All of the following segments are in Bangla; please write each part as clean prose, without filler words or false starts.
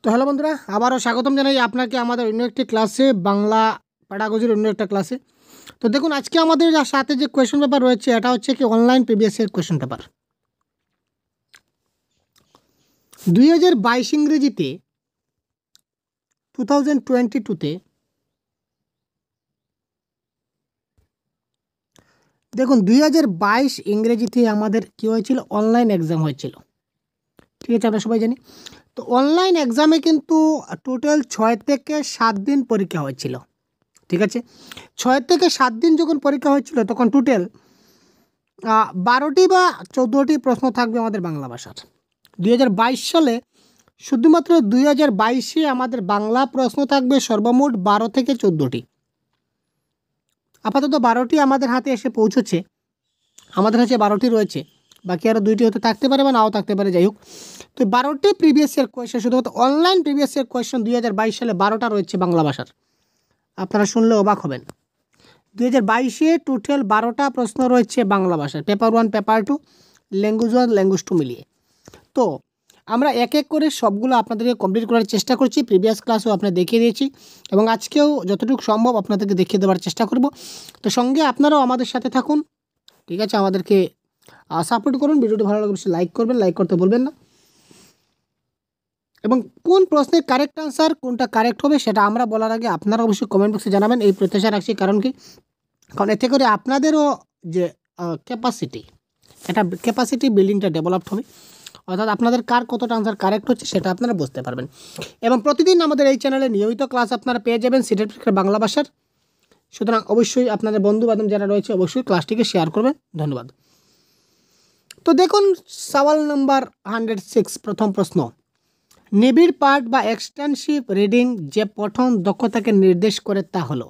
তো হ্যালো বন্ধুরা, আবারও স্বাগতম জানাই আপনাকে আমাদের অন্য একটি ক্লাসে, বাংলা প্যাডাগজির অন্য একটা ক্লাসে। তো দেখুন, আজকে আমাদের সাথে যে কোয়েশ্চেন পেপার রয়েছে এটা হচ্ছে কি online previous year question paper 2022 ইংরেজিতে 2022-তে। দেখুন 2022 ইংরেজিতে আমাদের কী হয়েছিল, অনলাইন এক্সাম হয়েছিল। ঠিক আছে, আমরা সবাই জানি। তো অনলাইন এক্সামে কিন্তু টোটাল 6 থেকে 7 দিন পরীক্ষা হয়েছিল। ঠিক আছে, 6 থেকে 7 দিন যখন পরীক্ষা হয়েছিল তখন টোটাল 12টি বা 14টি প্রশ্ন থাকবে আমাদের বাংলা ভাষার। 2022 সালে শুধুমাত্র 2022-এ আমাদের বাংলা প্রশ্ন থাকবে সর্বমোট 12 থেকে 14টি। আপাতত 12টি আমাদের হাতে এসে পৌঁছেছে, আমাদের কাছে 12টি রয়েছে, বাকি আরও 2টি হতে থাকতে পারে বা নাও থাকতে পারে, যাই হোক। তো 12টি প্রিভিয়াস ইয়ার কোয়েশ্চেন, শুধুমাত্র অনলাইন প্রিভিয়াস ইয়ার কোয়েশ্চেন 2022 সালে 12টা রয়েছে বাংলা ভাষার। আপনারা শুনলে অবাক হবেন। 2022-এ টোটাল 12টা প্রশ্ন রয়েছে বাংলা ভাষায়, পেপার 1, পেপার 2, ল্যাঙ্গুয়েজ 1, ল্যাঙ্গুয়েজ 2 মিলিয়ে। তো আমরা এক এক করে সবগুলো আপনাদেরকে কমপ্লিট করার চেষ্টা করছি। প্রিভিয়াস ক্লাসও আপনাদের দেখিয়ে দিয়েছি এবং আজকেও যতটুকু সম্ভব আপনাদেরকে দেখিয়ে দেওয়ার চেষ্টা করব। তো সঙ্গে আপনারাও আমাদের সাথে থাকুন, ঠিক আছে? আমাদেরকে সাপোর্ট করুন। ভিডিওটি ভালো লাগলে লাইক করবেন, লাইক করতে বলবেন না। এবং কোন প্রশ্নের কারেক্ট আনসার কোনটা কারেক্ট হবে সেটা আমরা বলার আগে আপনারা অবশ্যই কমেন্ট বক্সে জানাবেন, এই প্রত্যাশা রাখছি। কারণ কি, কারণ এতে করে আপনাদেরও যে ক্যাপাসিটি, এটা ক্যাপাসিটি বিল্ডিংটা ডেভেলপড হবে, অর্থাৎ আপনাদের কার কতটা আনসার কারেক্ট হচ্ছে সেটা আপনারা বুঝতে পারবেন। এবং প্রতিদিন আমাদের এই চ্যানেলে নিয়মিত ক্লাস আপনারা পেয়ে যাবেন সিটেট পরীক্ষার বাংলা ভাষার। সুতরাং অবশ্যই আপনাদের বন্ধুবান্ধব যারা রয়েছে অবশ্যই ক্লাসটিকে শেয়ার করবেন। ধন্যবাদ। তো দেখুন, সওয়াল নাম্বার 106, প্রথম প্রশ্ন। নিবিড় পাঠ বা এক্সটেন্সিভ রিডিং যে পঠন দক্ষতাকে নির্দেশ করে তা হলো।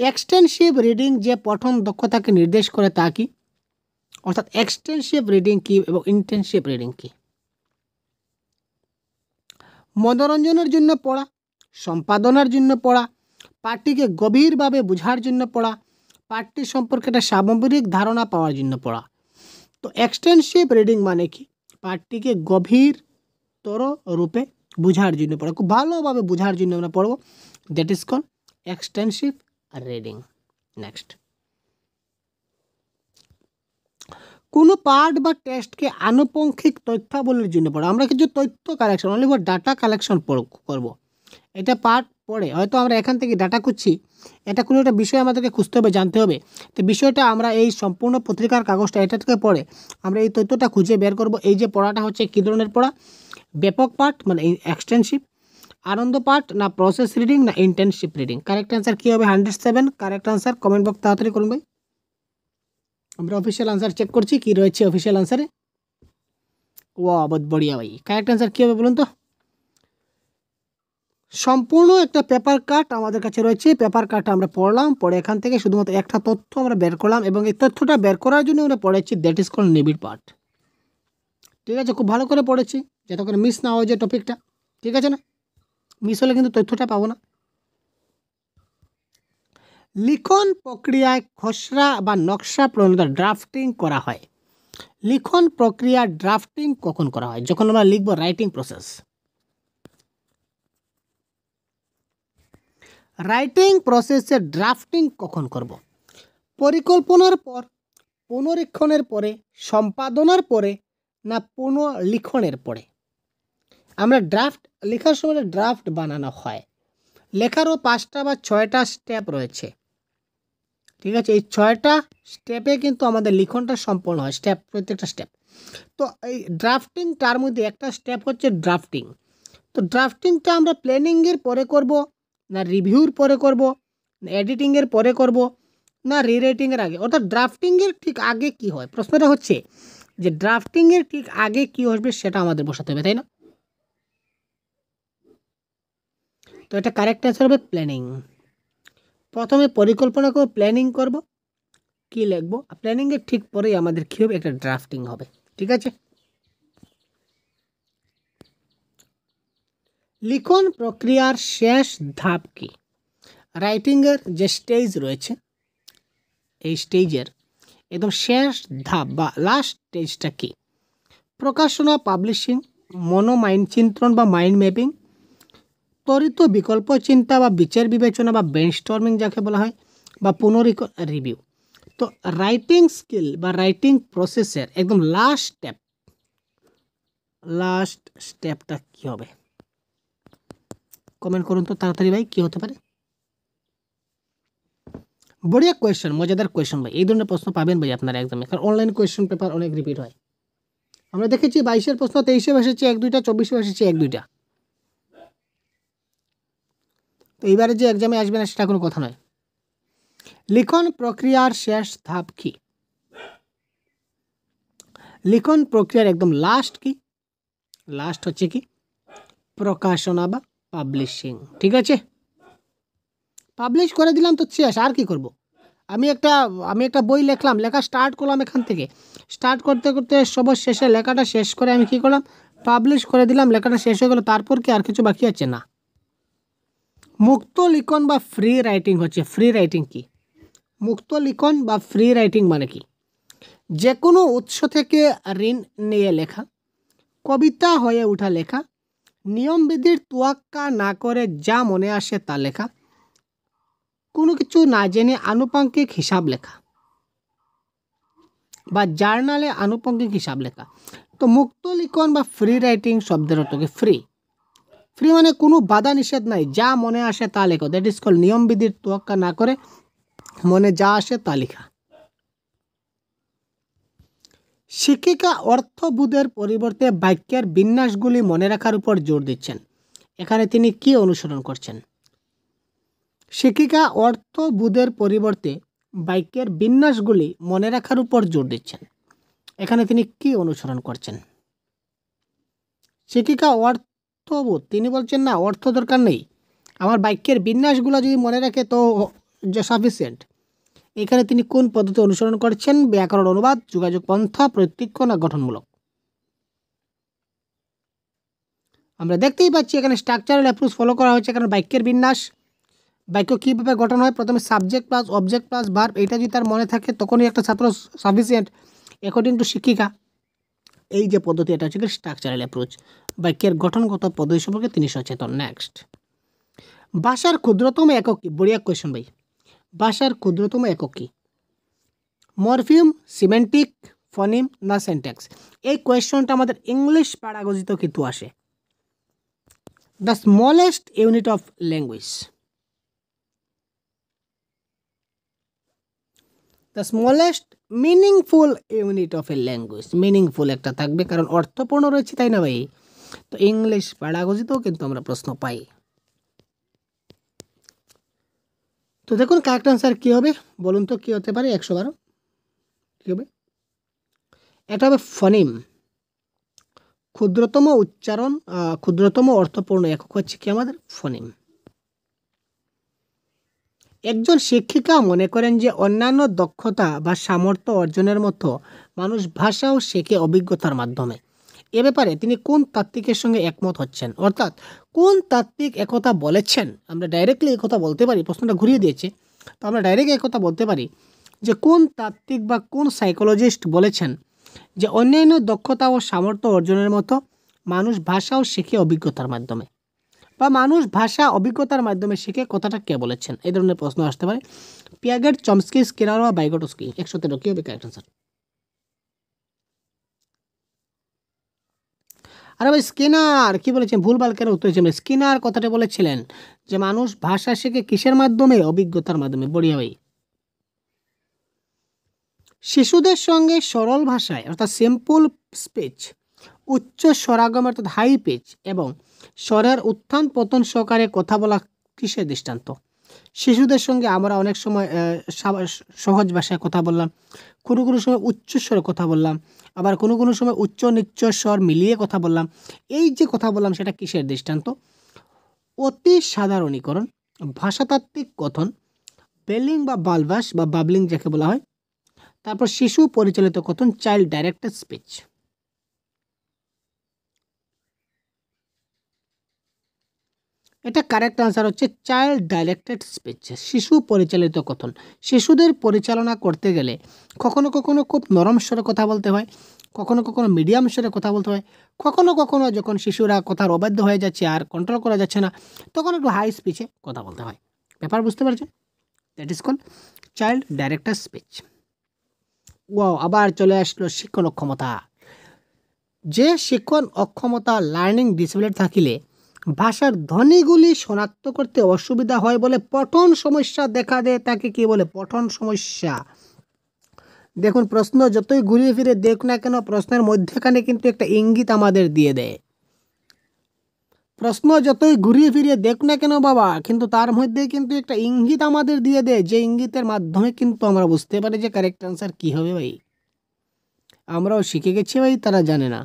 এক্সটেন্সিভ রিডিং যে পঠন দক্ষতাকে নির্দেশ করে তা কি? অর্থাৎ এক্সটেন্সিভ রিডিং কি এবং ইন্টেন্সিভ রিডিং কি? মনোরঞ্জনের জন্য পড়া, সম্পাদনার জন্য পড়া, পাঠটিকে গভীরভাবে বোঝার জন্য পড়া, পাঠটি সম্পর্কে একটা সামগ্রিক ধারণা পাওয়ার জন্য পড়া। তো এক্সটেন্সিভ রিডিং মানে কি? পাঠটিকে গভীরতর রূপে বোঝার জন্য পড়া, খুব ভালোভাবে বোঝার জন্য আমরা পড়ব, that is call extensive reading. Next, কোনো পাঠ বা টেস্টকে আনুপঙ্খিক তথ্যাবলীর জন্য পড়া। আমরা কিছু তথ্য collection, only for data collection করব। এটা পাঠ পড়ে হয়তো আমরা এখান থেকে ডাটা খুঁজছি, এটা কোনো একটা বিষয় আমাদেরকে খুঁজতে হবে, জানতে হবে। তো বিষয়টা আমরা এই সম্পূর্ণ পত্রিকার কাগজটা এটা থেকে পড়ে আমরা এই তথ্যটা খুঁজে বের করব। এই যে পড়াটা হচ্ছে কী ধরনের পড়া? ব্যাপক পাঠ মানে এক্সটেন্সিভ, আনন্দ পাঠ না প্রসেস রিডিং না ইন্টেন্সিভ রিডিং? কারেক্ট অ্যান্সার কী হবে? 107 কারেক্ট অ্যান্সার। কমেন্ট বক্স তাড়াতাড়ি করুন ভাই, আমরা অফিসিয়াল আনসার চেক করছি কি রয়েছে অফিসিয়াল আনসারে। ওয়া, বহুত বড়িয়া ভাই। কারেক্ট অ্যান্সার কী হবে বলুন তো? সম্পূর্ণ একটা পেপার কাট আমাদের কাছে রয়েছে, পেপার কাটটা আমরা পড়লাম, পড়ে এখান থেকে শুধুমাত্র একটা তথ্য আমরা বের করলাম এবং এই তথ্যটা বের করার জন্য আমরা পড়েছি, দ্যাট ইজ কল নিবিড় পাঠ। ঠিক আছে, খুব ভালো করে পড়েছি যাতে করে মিস না হয়ে যায় টপিকটা। ঠিক আছে না? মিস হলে কিন্তু তথ্যটা পাবো না। লিখন প্রক্রিয়ায় খসড়া বা নকশা প্রণয়ন ড্রাফটিং করা হয়। লিখন প্রক্রিয়া ড্রাফটিং কখন করা হয়? যখন আমরা লিখব, রাইটিং প্রসেস। রাইটিং প্রসেসে ড্রাফটিং কখন করব? পরিকল্পনার পর, পুনরীক্ষণের পরে, সম্পাদনার পরে না পুনর্লিখনের পরে? আমরা ড্রাফট লেখার সময় ড্রাফট বানানো হয়, লেখারও 5টা বা 6টা স্টেপ রয়েছে। ঠিক আছে, এই 6টা স্টেপে কিন্তু আমাদের লিখনটা সম্পন্ন হয়, স্টেপ, প্রত্যেকটা স্টেপ। তো এই ড্রাফটিংটার মধ্যে একটা স্টেপ হচ্ছে ড্রাফটিং। তো ড্রাফটিংটা আমরা প্ল্যানিংয়ের পরে করব না রিভিউর পরে করব না এডিটিংয়ের পরে করব না রিরাইটিংয়ের আগে? অর্থাৎ ড্রাফটিংয়ের ঠিক আগে কি হয়? প্রশ্নটা হচ্ছে যে ড্রাফটিংয়ের ঠিক আগে কি আসবে সেটা আমাদের বসাতে হবে, তাই না? তো এটা কারেক্ট অ্যান্সার হবে প্ল্যানিং। প্রথমে পরিকল্পনা করব, প্ল্যানিং করব, কী লিখবো, প্ল্যানিংয়ের ঠিক পরেই আমাদের কী হবে? একটা ড্রাফটিং হবে। ঠিক আছে, লিখন প্রক্রিয়ার শেষ ধাপ কি? রাইটিংয়ের যে স্টেজ রয়েছে, এই স্টেজের একদম শেষ ধাপ বা লাস্ট স্টেজটা কি? প্রকাশনা, পাবলিশিং, মনোমাইন্ড চিন্ত্রণ বা মাইন্ড ম্যাপিং, ত্বরিত বিকল্প চিন্তা বা বিচার বিবেচনা বা ব্রেনস্টর্মিং যাকে বলা হয়, বা রিভিউ। তো রাইটিং স্কিল বা রাইটিং প্রসেসের একদম লাস্ট স্টেপটা কী হবে? কমেন্ট করুন তো তাড়াতাড়ি ভাই, কী হতে পারে? বড়িয়া কোয়েশ্চেন, মজাদার কোয়েশ্চেন ভাই। এই ধরনের প্রশ্ন পাবেন ভাই আপনারা এক্সামে, কারণ অনলাইন কোয়েশ্চেন পেপার অনেক রিপিট হয়। আমরা দেখেছি 22-এর প্রশ্ন 23-এ এসেছে 1-2টা, 24-এ এসেছে 1-2টা। তো এইবারে যে এক্সামে আসবে না সেটা কোনো কথা নয়। লিখন প্রক্রিয়ার শেষ ধাপ কি? লিখন প্রক্রিয়ার একদম লাস্ট কি? লাস্ট হচ্ছে কি? প্রকাশনা বা পাবলিশিং। ঠিক আছে, পাবলিশ করে দিলাম তো শেষ, আর কি করব? আমি একটা বই লিখলাম, লেখা স্টার্ট করলাম, এখান থেকে স্টার্ট করতে করতে সবার শেষে লেখাটা শেষ করে আমি কি করলাম? পাবলিশ করে দিলাম, লেখাটা শেষ হয়ে গেল, তারপর কি আর কিছু বাকি আছে? না। মুক্ত লিখন বা ফ্রি রাইটিং হচ্ছে, ফ্রি রাইটিং কি? মুক্ত লিখন বা ফ্রি রাইটিং মানে কি? যে কোনো উৎস থেকে ঋণ নিয়ে লেখা, কবিতা হয়ে ওঠা লেখা, নিয়মবিধির তোয়াক্কা না করে যা মনে আসে তা লেখা, কোনো কিছু না জেনে আনুপাঙ্কিক হিসাব লেখা বা জার্নালে আনুপাঙ্কিক হিসাব লেখা। তো মুক্ত লিখন বা ফ্রি রাইটিং শব্দের অর্থ কি? ফ্রি। ফ্রি মানে কোনো বাধা নিষেধ নাই, যা মনে আসে তা লেখো, দ্যাট ইজ কল নিয়মবিধির তোয়াক্কা না করে মনে যা আসে তা লেখা। শিক্ষিকা অর্থবোধের পরিবর্তে বাক্যের বিন্যাসগুলি মনে রাখার উপর জোর দিচ্ছেন। এখানে তিনি কি অনুসরণ করছেন? শিক্ষিকা অর্থবোধের পরিবর্তে বাক্যের বিন্যাসগুলি মনে রাখার উপর জোর দিচ্ছেন। এখানে তিনি কি অনুসরণ করছেন? শিক্ষিকা অর্থবোধ, তিনি বলছেন না অর্থ দরকার নেই, আমার বাক্যের বিন্যাসগুলো যদি মনে রাখে তো সাফিসিয়েন্ট। এখানে তিনি কোন পদ্ধতি অনুসরণ করছেন? ব্যাকরণ, অনুবাদ, যোগাযোগ পন্থা, প্রত্যক্ষ না গঠনমূলক? আমরা দেখতেই পাচ্ছি এখানে স্ট্রাকচারাল অ্যাপ্রোচ ফলো করা হচ্ছে, কারণ বাক্যের বিন্যাস, বাক্য কীভাবে গঠন হয়, প্রথমে subject plus object plus verb, এটা যদি তার মনে থাকে তখনই একটা ছাত্র সাফিসিয়েন্ট অ্যাকর্ডিং টু শিক্ষিকা। এই যে পদ্ধতি, এটা হচ্ছে স্ট্রাকচারাল অ্যাপ্রোচ। বাক্যের গঠনগত পদ্ধতি সম্পর্কে তিনি সচেতন। নেক্সট, ভাষার ক্ষুদ্রতম একক কি? বড়িয়া কোয়েশ্চেন ভাই। ভাষার ক্ষুদ্রতম একক কি? মরফিউম, সিমেন্টিক, ফনিম না সেন্টেক্স? এই কোয়েশ্চনটা আমাদের ইংলিশ প্যাডাগজিতেও কিন্তু আসে। The smallest unit of language, the smallest meaningful unit of A language. Meaningful একটা থাকবে, কারণ অর্থপূর্ণ রয়েছে, তাই না ভাই? তো ইংলিশ প্যাডাগজিতেও কিন্তু আমরা প্রশ্ন পাই। তো দেখুন কারেক্ট আনসার কী হবে বলুন তো, কী হতে পারে? 112 কী হবে? এটা হবে ফনিম। ক্ষুদ্রতম উচ্চারণ, ক্ষুদ্রতম অর্থপূর্ণ একক হচ্ছে কি আমাদের? ফনিম। একজন শিক্ষিকা মনে করেন যে অন্যান্য দক্ষতা বা সামর্থ্য অর্জনের মতো মানুষ ভাষাও শেখে অভিজ্ঞতার মাধ্যমে। এ ব্যাপারে তিনি কোন তাত্ত্বিকের সঙ্গে একমত হচ্ছেন? অর্থাৎ কোন তাত্ত্বিক একথা বলেছেন? আমরা ডাইরেক্টলি একথা বলতে পারি, প্রশ্নটা ঘুরিয়ে দিয়েছে, তো আমরা ডাইরেক্ট একথা বলতে পারি যে কোন তাত্ত্বিক বা কোন সাইকোলজিস্ট বলেছেন যে অন্যান্য দক্ষতা ও সামর্থ্য অর্জনের মতো মানুষ ভাষাও শেখে অভিজ্ঞতার মাধ্যমে, বা মানুষ ভাষা অভিজ্ঞতার মাধ্যমে শিখে, কথাটা কে বলেছেন? এই ধরনের প্রশ্ন আসতে পারে। পিয়াগেট, চমস্কি, স্কিনার বা ভাইগোটস্কি? 113 কি হবে কারেক্ট আনসার? আরে ভাই স্কিনার কি বলেছেন? ভুলভাল কেন উত্তর দিয়েছেন? স্কিনার কথাটা বলেছিলেন যে মানুষ ভাষা শেখে কিসের মাধ্যমে? অভিজ্ঞতার মাধ্যমে। বড়িয়া ভাই। শিশুদের সঙ্গে সরল ভাষায় অর্থাৎ সিম্পল স্পিচ, উচ্চ স্বরাগম অর্থাৎ হাই পিচ এবং স্বরের উত্থান পতন সহকারে কথা বলা কিসের দৃষ্টান্ত? শিশুদের সঙ্গে আমরা অনেক সময় সহজ ভাষায় কথা বললাম, কোনো কোনো সময় উচ্চ স্বরে কথা বললাম, আবার কোনো কোনো সময় উচ্চ নিচ্চ স্বর মিলিয়ে কথা বললাম। এই যে কথা বললাম সেটা কিসের দৃষ্টান্ত? অতি সাধারণীকরণ, ভাষাতাত্ত্বিক কথন, বেলিং বা বালভাস বা বাবলিং যাকে বলা হয়, তারপর শিশু পরিচালিত কথন, চাইল্ড ডাইরেক্টেড স্পিচ। এটা কারেক্ট আনসার হচ্ছে চাইল্ড ডাইরেক্টেড স্পিচ, শিশু পরিচালিত কথন। শিশুদের পরিচালনা করতে গেলে কখনো কখনো খুব নরম স্বরে কথা বলতে হয়, কখনো কখনো মিডিয়াম স্বরে কথা বলতে হয়, কখনো কখনো যখন শিশুরা কথার অবাধ্য হয়ে যাচ্ছে আর কন্ট্রোল করা যাচ্ছে না, তখন একটু হাই স্পিচে কথা বলতে হয়। ব্যাপার বুঝতে পারছেন? That is called child directed speech. Wow, আবার চলে আসলো শিক্ষণ অক্ষমতা। যে শিক্ষণ অক্ষমতা লার্নিং ডিসেবল থাকিলে ভাষার ধ্বনিগুলি শনাক্ত করতে অসুবিধা হয় বলে পঠন সমস্যা দেখা দেয়, তাকে কি বলে? পঠন সমস্যা। দেখুন, প্রশ্ন যতই ঘুরিয়ে ফিরে দেখ না কেন, প্রশ্নের মধ্যেখানে কিন্তু একটা ইঙ্গিত আমাদের দিয়ে দেয়। প্রশ্ন যতই ঘুরিয়ে ফিরিয়ে দেখ না কেন বাবা, কিন্তু তার মধ্যে কিন্তু একটা ইঙ্গিত আমাদের দিয়ে দেয়, যে ইঙ্গিতের মাধ্যমে কিন্তু আমরা বুঝতে পারি যে কারেক্ট আনসার কী হবে। ভাই, আমরাও শিখে গেছি ভাই, তারা জানে না।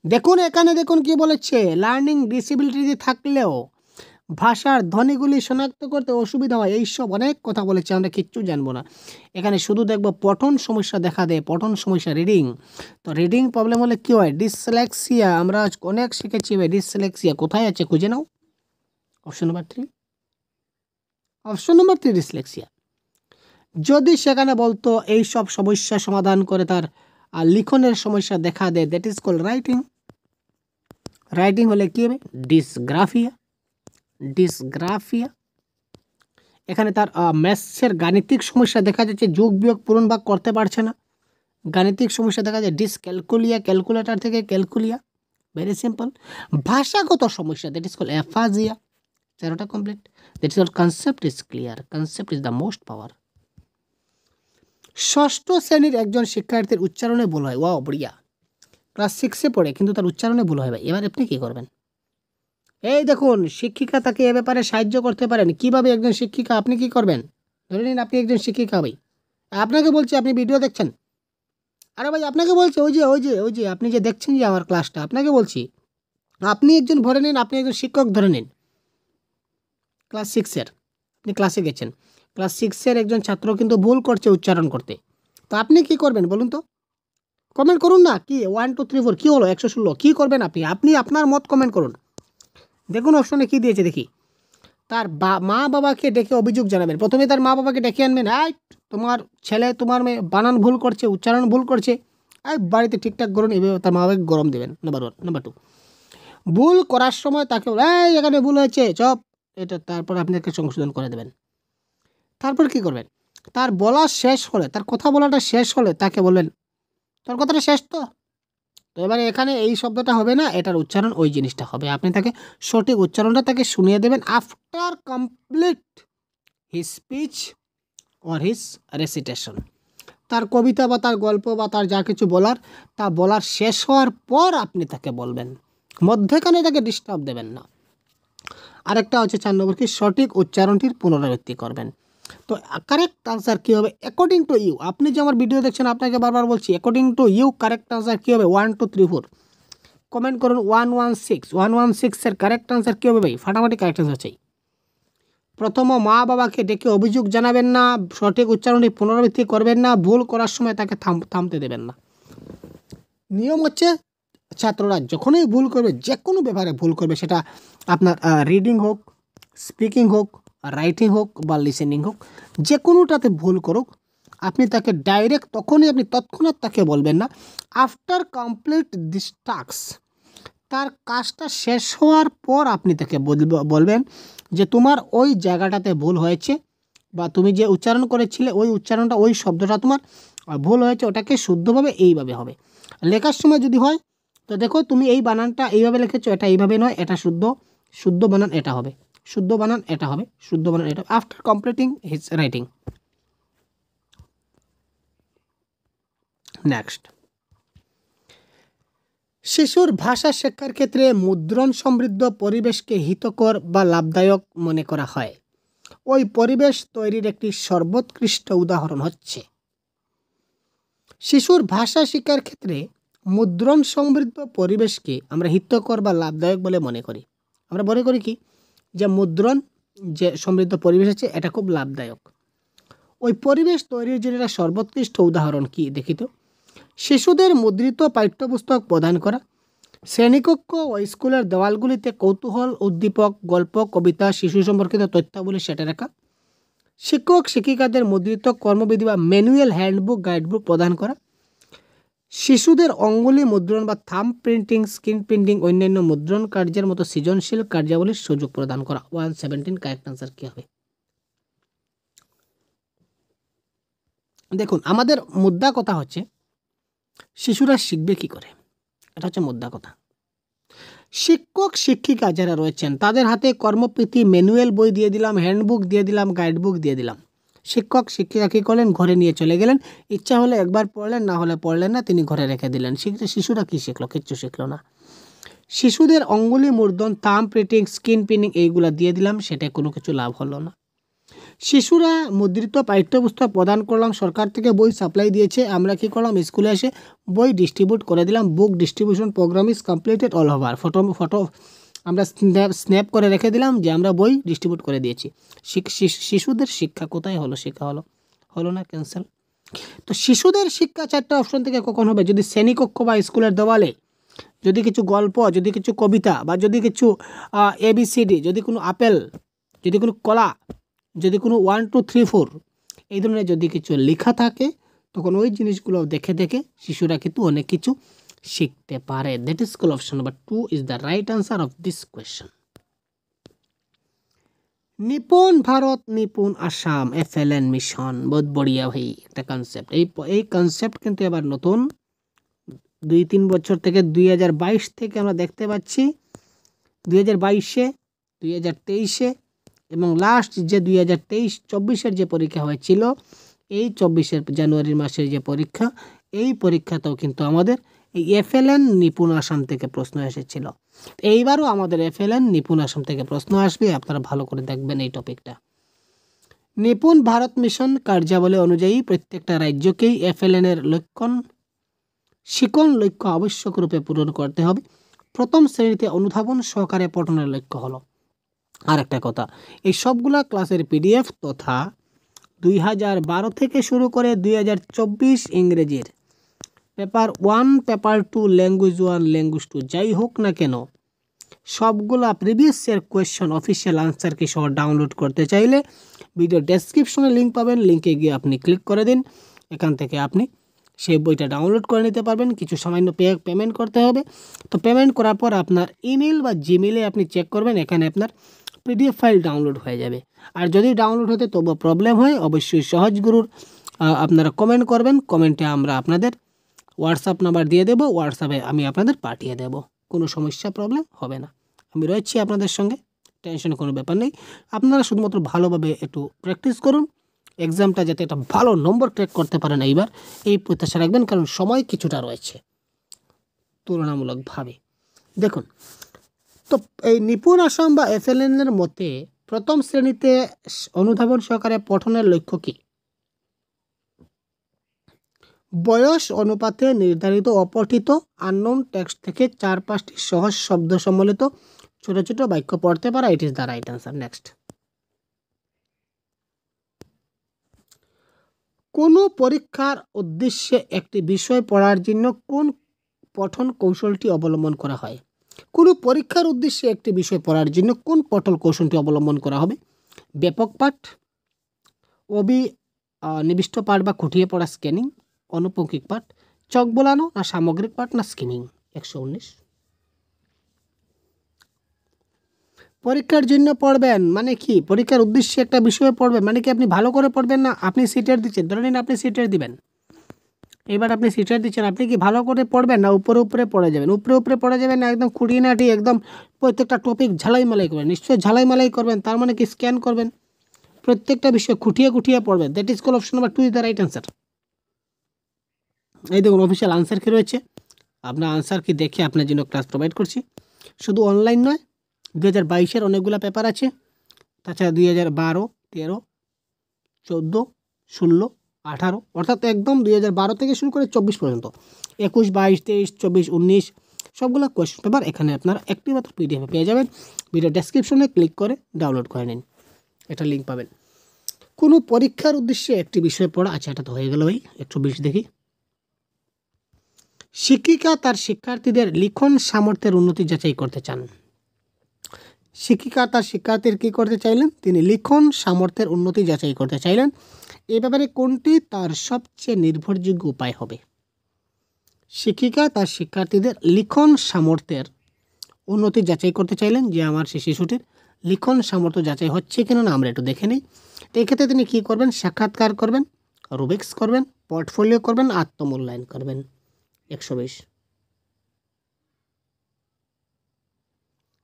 দেখুন এখানে, দেখুন কি বলেছে, লার্নিং ডিসেবিলিটি থাকলেও ভাষার ধ্বনিগুলি শনাক্ত করতে অসুবিধা হয়, এইসব অনেক কথা বলেছে, আমরা কিচ্ছু জানবো না। এখানে শুধু দেখবো পঠন সমস্যা দেখা দেয়, পঠন সমস্যা, রিডিং। তো রিডিং প্রবলেম হলে কী হয়? ডিসলেক্সিয়া। আমরা আজ অনেক শিখেছি ভাই, ডিসলেক্সিয়া কোথায় আছে খুঁজে নাও। Option number 3, option number 3 dyslexia. যদি সেখানে বলতো এই সব সমস্যা সমাধান করে তার লিখনের সমস্যা দেখা দেয়, that is called writing. Writing হলে কী হবে? ডিসগ্রাফিয়া। ডিসগ্রাফিয়া। এখানে তার ম্যাথসের গাণিতিক সমস্যা দেখা যাচ্ছে, যোগ বিয়োগ পূরণ ভাগ করতে পারছে না, গাণিতিক সমস্যা দেখা যায়, ডিসক্যালকুলিয়া, ক্যালকুলেটর থেকে ক্যালকুলিয়া, ভেরি সিম্পল। ভাষাগত সমস্যা, দ্যাট ইজ কল্ড অ্যাফাজিয়া। 4টা complete. That is called concept is clear, concept is the most power. ষষ্ঠ শ্রেণীর একজন শিক্ষার্থীর উচ্চারণে ভুল হয়, ওয়াও বড়িয়া, ক্লাস 6-এ পড়ে কিন্তু তার উচ্চারণে ভুল হয় ভাই, এবার আপনি কী করবেন? এই দেখুন, শিক্ষিকা তাকে এ ব্যাপারে সাহায্য করতে পারেন। কিভাবে? একজন শিক্ষিকা, আপনি কি করবেন? ধরে নিন আপনি একজন শিক্ষিকা ভাই, আপনাকে বলছি, আপনি ভিডিও দেখছেন, আরে ভাই আপনাকে বলছি, ওই যে আপনি যে দেখছেন যে আমার ক্লাসটা, আপনাকে বলছি, আপনি একজন ধরে নিন, আপনি একজন শিক্ষক ধরে নিন, ক্লাস 6-এর, আপনি ক্লাসে গেছেন, ক্লাস 6-এর একজন ছাত্র কিন্তু ভুল করছে উচ্চারণ করতে, তো আপনি কি করবেন বলুন তো? কমেন্ট করুন না। কি 1 2 3 4 কী হলো 116? কী করবেন আপনি? আপনি আপনার মত কমেন্ট করুন। দেখুন অপশনে কী দিয়েছে দেখি। তার মা বাবাকে ডেকে অভিযোগ জানাবেন। প্রথমে তার মা বাবাকে ডেকে আনবেন, এই তোমার ছেলে তোমার মেয়ে বানান ভুল করছে, উচ্চারণ ভুল করছে, এই বাড়িতে ঠিকঠাক করুন, এভাবে তার মা বাবাকে গরম দেবেন। নাম্বার 1। নাম্বার 2, ভুল করার সময় তাকে এই এখানে ভুল হয়েছে চপ, এটা তারপর আপনাকে সংশোধন করে দেবেন। তারপর কি করবেন? তার বলা শেষ হলে, তার কথা বলাটা শেষ হলে তাকে বলবেন, তোর কথাটা শেষ তো? তো এবারে এখানে এই শব্দটা হবে না, এটার উচ্চারণ ওই জিনিসটা হবে। আপনি তাকে সঠিক উচ্চারণটা তাকে শুনিয়ে দেবেন after complete his speech or his recitation. তার কবিতা বা তার গল্প বা তার যা কিছু বলার, তা বলার শেষ হওয়ার পর আপনি তাকে বলবেন, মধ্যেখানে তাকে ডিস্টার্ব দেবেন না। আরেকটা হচ্ছে 4 নম্বর, কি সঠিক উচ্চারণটির পুনরাবৃত্তি করবেন। তো কারেক্ট আনসার কী হবে অ্যাকর্ডিং টু ইউ? আপনি যে আমার ভিডিও দেখছেন, আপনাকে বারবার বলছি, according to you correct answer কী হবে? 1 2 3 4 কমেন্ট করুন। 116 এর কারেক্ট আনসার কী হবে ভাই? ফাটাফাটি কারেক্ট আনসার চাই। প্রথম, মা বাবাকে ডেকে অভিযোগ জানাবেন না, সঠিক উচ্চারণটি পুনরাবৃত্তি করবেন না, ভুল করার সময় তাকে থামতে দেবেন না। নিয়ম হচ্ছে, ছাত্ররা যখনই ভুল করবে, যে কোনো ব্যাপারে ভুল করবে, সেটা আপনার রিডিং হোক, স্পিকিং হোক, রাইটিং হোক বা লিসেনিং হোক, যে কোনোটাতে ভুল করুক, আপনি তাকে ডাইরেক্ট আপনি তৎক্ষণাৎ তাকে বলবেন না, আফটার কমপ্লিট দিস টাস্ক, তার কাজটা শেষ হওয়ার পর আপনি তাকে বলবেন যে তোমার ওই জায়গাটাতে ভুল হয়েছে, বা তুমি যে উচ্চারণ করেছিলে ওই উচ্চারণটা, ওই শব্দটা তোমার ভুল হয়েছে, ওটাকে শুদ্ধভাবে এইভাবে হবে। লেখার সময় যদি হয়, তো দেখো তুমি এই বানানটা এইভাবে লিখেছো, এটা এইভাবে নয়, এটা শুদ্ধ বানান এটা হবে, শুদ্ধ বানান এটা হবে, শুদ্ধ বানান এটা, after completing his writing. Next, শিশুর ভাষা শিক্ষার ক্ষেত্রে মুদ্রণ সমৃদ্ধ পরিবেশকে হিতকর বা লাভদায়ক মনে করা হয়। ওই পরিবেশ তৈরির একটি সর্বোৎকৃষ্ট উদাহরণ হচ্ছে, শিশুর ভাষা শিক্ষার ক্ষেত্রে মুদ্রণ সমৃদ্ধ পরিবেশকে আমরা হিতকর বা লাভদায়ক বলে মনে করি। আমরা মনে করি কি, যে মুদ্রণ যে সমৃদ্ধ পরিবেশ আছে এটা খুব লাভদায়ক। ওই পরিবেশ তৈরির জন্য একটা সর্বোৎকৃষ্ট উদাহরণ কি দেখি তো, শিশুদের মুদ্রিত পাঠ্যপুস্তক প্রদান করা, শ্রেণীকক্ষ ও স্কুলের দেওয়ালগুলিতে কৌতূহল উদ্দীপক, গল্প, কবিতা, শিশু সম্পর্কিত তথ্যাবলী সেটা রাখা, শিক্ষক শিক্ষিকাদের মুদ্রিত কর্মবিধি বা ম্যানুয়াল, হ্যান্ডবুক, গাইডবুক প্রদান করা, শিশুদের অঙ্গুলি মুদ্রণ বা থাম্ব প্রিন্টিং, স্ক্রিন প্রিন্টিং, অন্যান্য মুদ্রণ কার্যের মতো সৃজনশীল কার্যাবলীর সুযোগ প্রদান করা। 117 কারেক্ট আনসার কি হবে? দেখুন, আমাদের মুদ্রা কথা হচ্ছে শিশুরা শিখবে কি করে, এটা হচ্ছে মুদ্রা কথা। শিক্ষক শিক্ষিকা যারা রয়েছেন তাদের হাতে কর্মপ্রীতি ম্যানুয়াল বই দিয়ে দিলাম, হ্যান্ডবুক দিয়ে দিলাম, গাইডবুক দিয়ে দিলাম। শিক্ষক শিক্ষিকা কী করলেন, ঘরে নিয়ে চলে গেলেন, ইচ্ছা হলে একবার পড়লেন, না হলে পড়লেন না, তিনি ঘরে রেখে দিলেন। শিশুরা কী শিখলো? কিচ্ছু শিখলো না। শিশুদের অঙ্গুলি মুদ্রণ, থাম্ব প্রিন্টিং, স্ক্রিন প্রিন্টিং এইগুলা দিয়ে দিলাম, সেটা কোনো কিছু লাভ হলো না। শিশুরা মুদ্রিত পাঠ্যপুস্তক প্রদান করলাম, সরকার থেকে বই সাপ্লাই দিয়েছে, আমরা কি করলাম, স্কুলে এসে বই ডিস্ট্রিবিউট করে দিলাম। Book distribution program is completed all over. Photo আমরা স্ন্যাপ করে রেখে দিলাম যে আমরা বই ডিস্ট্রিবিউট করে দিয়েছি। শিশুদের শিক্ষা কোথায় হলো? শিক্ষা হলো না, ক্যান্সেল। তো শিশুদের শিক্ষা 4টা অপশন থেকে কখন হবে? যদি শ্রেণীকক্ষ বা স্কুলের দেওয়ালে যদি কিছু গল্প, যদি কিছু কবিতা, বা যদি কিছু ABCD, যদি কোনো আপেল, যদি কোনো কলা, যদি কোনো 1 2 3 4 এই ধরনের যদি কিছু লেখা থাকে, তখন ওই জিনিসগুলো দেখে দেখে শিশুরা কিন্তু অনেক কিছু শিখতে পারে। That is call option number 2 is the right answer of this question. Nipun Bharat Nipun Assam FLN mission, বহুত বড়িয়া ভাই একটা কনসেপ্ট। এই কনসেপ্ট কিন্তু এবার নতুন 2-3 বছর থেকে 2022 থেকে আমরা দেখতে পাচ্ছি। 2022-এ, 2023-এ এবং লাস্ট যে 2023-24-এর যে পরীক্ষা হয়েছিল, এই 24-এর জানুয়ারি মাসের যে পরীক্ষা, এই পরীক্ষাতেও কিন্তু আমাদের এই FLN নিপুণ আসাম থেকে প্রশ্ন এসেছিল। এইবারও আমাদের FLN নিপুণ আসাম থেকে প্রশ্ন আসবে, আপনারা ভালো করে দেখবেন এই টপিকটা। নিপুণ ভারত মিশন কার্যাবলী অনুযায়ী প্রত্যেকটা রাজ্যকেই FLN-এর শিকন লক্ষ্য আবশ্যক রূপে পূরণ করতে হবে। প্রথম শ্রেণীতে অনুধাবন সহকারে পঠনের লক্ষ্য হলো। আর একটা কথা, এই সবগুলা ক্লাসের PDF তথা 2012 থেকে শুরু করে 2024 ইংরেজির পেপার 1, পেপার 2, ল্যাঙ্গুয়েজ 1, ল্যাঙ্গুয়েজ 2 যাই হোক না কেন, সবগুলা previous year question official answer কি সহ ডাউনলোড করতে চাইলে ভিডিও ডেসক্রিপশনে লিঙ্ক পাবেন, লিঙ্কে গিয়ে আপনি ক্লিক করে দিন। এখান থেকে আপনি সেই বইটা ডাউনলোড করে নিতে পারবেন। কিছু সামান্য পেমেন্ট করতে হবে। তো পেমেন্ট করার পর আপনার ইমেল বা জিমেলে আপনি চেক করবেন, এখানে আপনার PDF ফাইল ডাউনলোড হয়ে যাবে। আর যদি ডাউনলোড হতে তবু প্রবলেম হয়, অবশ্যই সহজ গুরুর আপনারা কমেন্ট করবেন। কমেন্টে আমরা আপনাদের হোয়াটসঅ্যাপ নাম্বার দিয়ে দেবো, হোয়াটসঅ্যাপে আমি আপনাদের পাঠিয়ে দেব। কোনো সমস্যা প্রবলেম হবে না, আমি রয়েছি আপনাদের সঙ্গে, টেনশনের কোনো ব্যাপার নেই। আপনারা শুধুমাত্র ভালোভাবে একটু প্র্যাকটিস করুন, এক্সামটা যাতে একটা ভালো নম্বর ক্র্যাক করতে পারেন এইবার, এই প্রত্যাশা রাখবেন, কারণ সময় কিছুটা রয়েছে তুলনামূলকভাবে। দেখুন, তো এই নিপুণ আসাম বা FLN-এর মতে প্রথম শ্রেণীতে অনুধাবন সহকারে পঠনের লক্ষ্য কী? বয়স অনুপাতে নির্ধারিত অপঠিত আননোন টেক্সট থেকে 4-5টি সহজ শব্দ সম্বলিত ছোট ছোট বাক্য পড়তে পারা। It is the right answer. Next, কোনো পরীক্ষার উদ্দেশ্যে একটি বিষয় পড়ার জন্য কোন পঠন কৌশলটি অবলম্বন করা হয়? কোনো পরীক্ষার উদ্দেশ্যে একটি বিষয় পড়ার জন্য কোন পঠন কৌশলটি অবলম্বন করা হবে? ব্যাপক পাঠ, নিবিষ্ট পাঠ বা খুঁটিয়ে পড়া স্ক্যানিং, অনুপঙ্কিক পাঠ, চক বোলানো, না সামগ্রিক পাঠ, না স্কিমিং? 119। পরীক্ষার জন্য পড়বেন মানে কি? পরীক্ষার উদ্দেশ্যে একটা বিষয়ে পড়বেন মানে কি আপনি ভালো করে পড়বেন না? আপনি সিটের দিচ্ছেন, ধরে নিন আপনি সিটের দিবেন, এবার আপনি সিটের দিচ্ছেন, আপনি কি ভালো করে পড়বেন না উপরে উপরে পড়ে যাবেন? উপরে পড়ে যাবেন না একদম খুঁটিনাটি একদম প্রত্যেকটা টপিক ঝালাই মালাই করবেন? নিশ্চয়ই ঝালাই মালাই করবেন, তার মানে কি স্ক্যান করবেন। প্রত্যেকটা বিষয় খুঁটিয়ে খুঁটিয়ে পড়বেন। That is call option number 2 is the right answer. এই দেখুন অফিসিয়াল আনসার কি রয়েছে, আপনার আনসার কি দেখে আপনার জন্য ক্লাস প্রোভাইড করছি। শুধু অনলাইন নয়, 2022-এর অনেকগুলো পেপার আছে, তাছাড়া 2012, 13, 14, 16, 18 অর্থাৎ একদম 2012 থেকে শুরু করে 24 পর্যন্ত, 21, 22, 23, 24, 19 সবগুলো কোয়েশ্চেন পেপার এখানে আপনারা একটি মাত্র PDF পেয়ে যাবেন। ভিডিও ডেসক্রিপশনে ক্লিক করে ডাউনলোড করে নিন, এটা লিঙ্ক পাবেন। কোনো পরীক্ষার উদ্দেশ্যে একটি বিষয় পড়া, আচ্ছা এটা তো হয়ে গেল ভাই। 120 দেখি, শিক্ষিকা তার শিক্ষার্থীদের লিখন সামর্থ্যের উন্নতি যাচাই করতে চান। শিক্ষিকা তার শিক্ষার্থীর কী করতে চাইলেন? তিনি লিখন সামর্থ্যের উন্নতি যাচাই করতে চাইলেন। এ ব্যাপারে কোনটি তার সবচেয়ে নির্ভরযোগ্য উপায় হবে? শিক্ষিকা তার শিক্ষার্থীদের লিখন সামর্থ্যের উন্নতি যাচাই করতে চাইলেন, যে আমার সেই শিশুটির লিখন সামর্থ্য যাচাই হচ্ছে কিনা না আমরা একটু দেখে নিই। তো এক্ষেত্রে তিনি কী করবেন? সাক্ষাৎকার করবেন, রুবিক্স করবেন, পোর্টফোলিও করবেন, আত্মমূল্যায়ন করবেন। 120।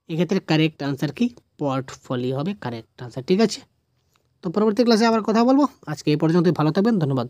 এক্ষেত্রে কারেক্ট আনসার কি? পোর্টফোলিও হবে কারেক্ট আনসার। ঠিক আছে, তো পরবর্তী ক্লাসে আবার কথা বলবো। আজকে এই পর্যন্তই। ভালো থাকবেন, ধন্যবাদ।